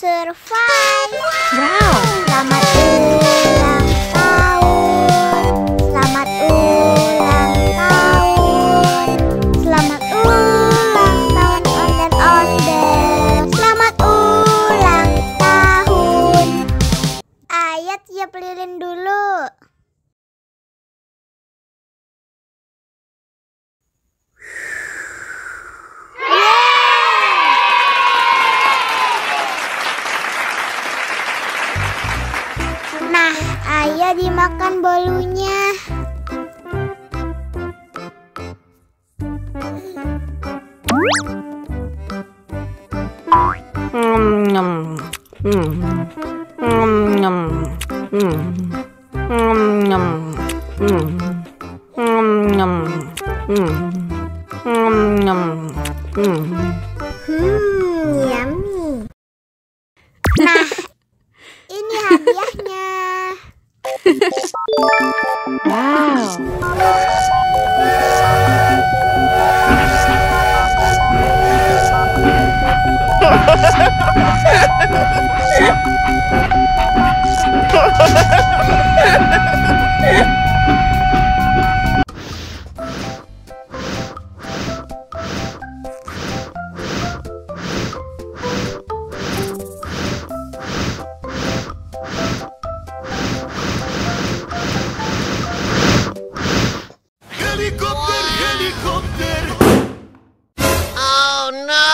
survive. Wow. Selamat ulang tahun. Selamat ulang tahun. Selamat ulang tahun ondel-ondel. Selamat ulang tahun. Ayat tiup lilin dulu. Nah, ayah dimakan bolunya. Yummy. Nah, ini hadiahnya. Wow. Helikopter, helikopter. Oh no.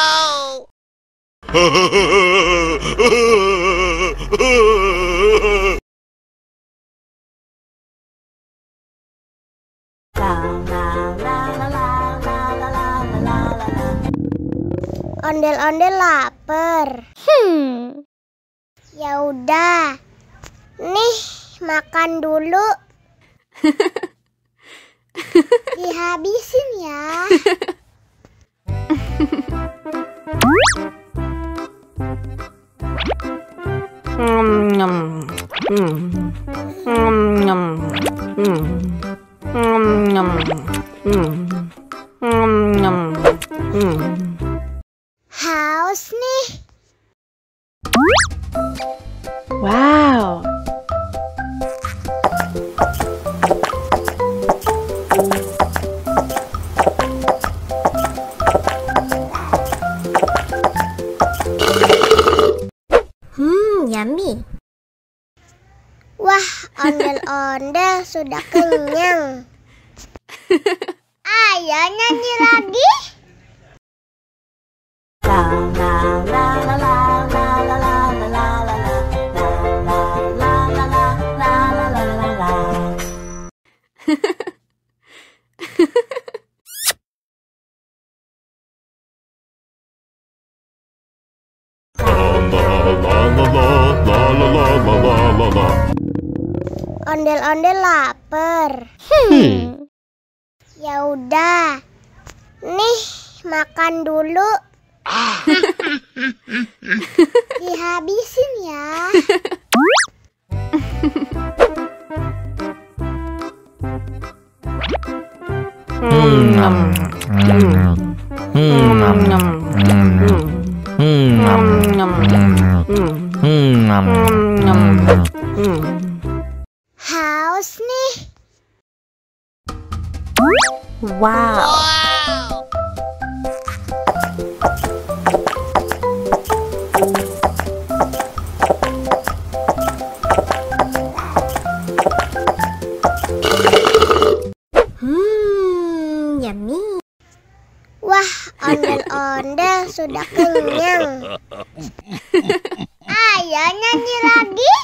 Ondel-ondel lapar. Ya udah. Nih, makan dulu. Dihabisin ya. Haus nih. Wow. Yummy. Wah, ondel-ondel sudah kenyang. Ayo nyanyi lagi. Ondel-ondel lapar. Ya udah. Nih, makan dulu. Dihabisin ya. Haus nih. Wow. Yummy. Wah, ondel-ondel sudah kenyang. Ayo nyanyi lagi.